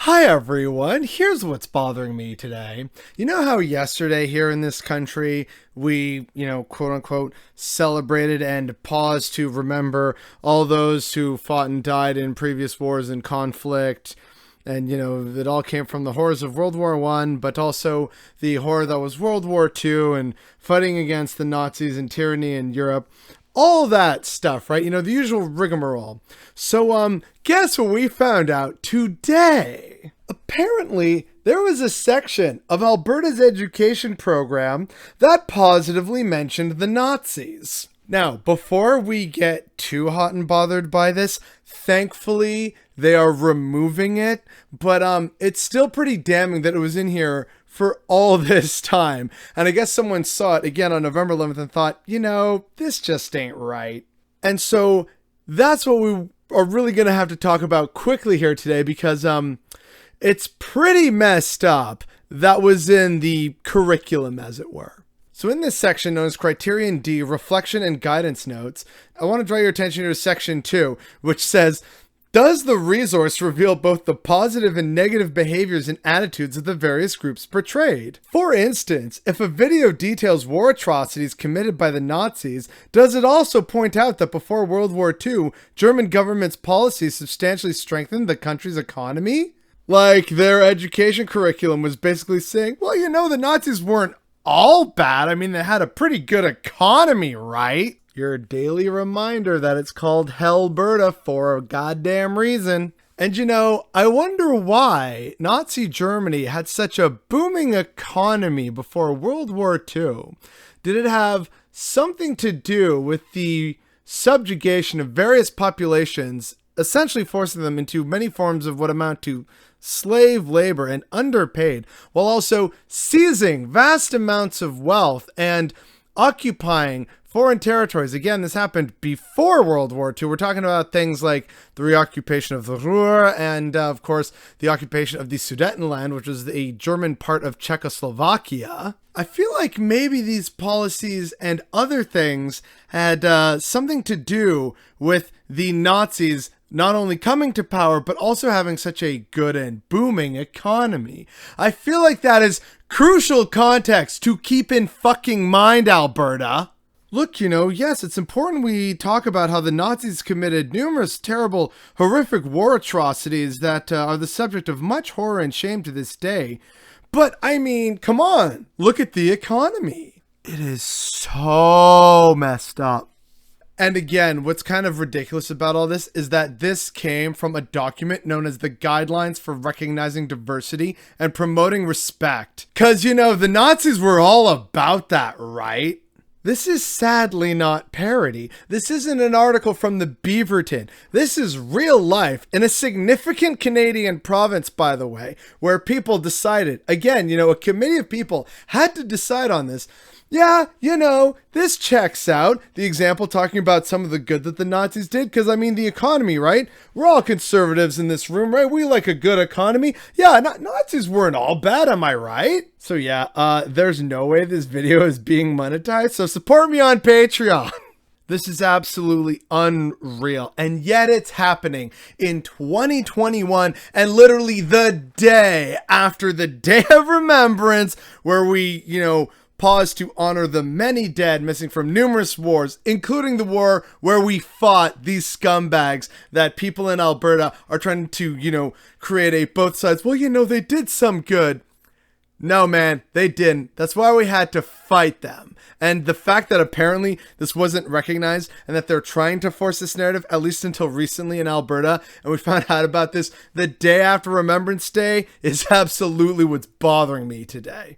Hi everyone, here's what's bothering me today. You know how yesterday here in this country we, quote unquote, celebrated and paused to remember all those who fought and died in previous wars and conflict. And, it all came from the horrors of World War I, but also the horror that was World War II and fighting against the Nazis and tyranny in Europe. All that stuff, right? The usual rigmarole. So, guess what we found out today? Apparently, there was a section of Alberta's education program that positively mentioned the Nazis. Now, before we get too hot and bothered by this, thankfully, they are removing it, but it's still pretty damning that it was in here for all this time. And I guess someone saw it again on November 11th and thought, this just ain't right. And so that's what we are really going to have to talk about quickly here today, because it's pretty messed up that was in the curriculum, as it were. So in this section known as Criterion D, Reflection and Guidance Notes, I want to draw your attention to Section 2, which says, does the resource reveal both the positive and negative behaviors and attitudes of the various groups portrayed? For instance, if a video details war atrocities committed by the Nazis, does it also point out that before World War II, German government's policies substantially strengthened the country's economy? Like, their education curriculum was basically saying, well, the Nazis weren't all bad. I mean, they had a pretty good economy, right? Your daily reminder that it's called Alberta for a goddamn reason. And I wonder why Nazi Germany had such a booming economy before World War II. Did it have something to do with the subjugation of various populations, essentially forcing them into many forms of what amount to slave labor and underpaid, while also seizing vast amounts of wealth and occupying foreign territories? Again, this happened before World War II. We're talking about things like the reoccupation of the Ruhr and, of course, the occupation of the Sudetenland, which was a German part of Czechoslovakia. I feel like maybe these policies and other things had something to do with the Nazis not only coming to power, but also having such a good and booming economy. I feel like that is crucial context to keep in fucking mind, Alberta. Look, yes, it's important we talk about how the Nazis committed numerous terrible, horrific war atrocities that are the subject of much horror and shame to this day. But, I mean, come on, look at the economy. It is so messed up. And again, what's kind of ridiculous about all this is that this came from a document known as the Guidelines for Recognizing Diversity and Promoting Respect. Because, the Nazis were all about that, right? This is sadly not parody. This isn't an article from the Beaverton. This is real life in a significant Canadian province, by the way, where people decided, again, a committee of people had to decide on this. Yeah, this checks out. The example talking about some of the good that the Nazis did, because, the economy, right? We're all conservatives in this room, right? We like a good economy. Yeah, Nazis weren't all bad, am I right? So yeah, there's no way this video is being monetized, so support me on Patreon. This is absolutely unreal, and yet it's happening in 2021, and literally the day after the Day of Remembrance, where we, pause to honor the many dead missing from numerous wars, including the war where we fought these scumbags that people in Alberta are trying to, create a both sides. Well, they did some good. No, man, they didn't. That's why we had to fight them. And the fact that apparently this wasn't recognized and that they're trying to force this narrative, at least until recently in Alberta, and we found out about this the day after Remembrance Day, is absolutely what's bothering me today.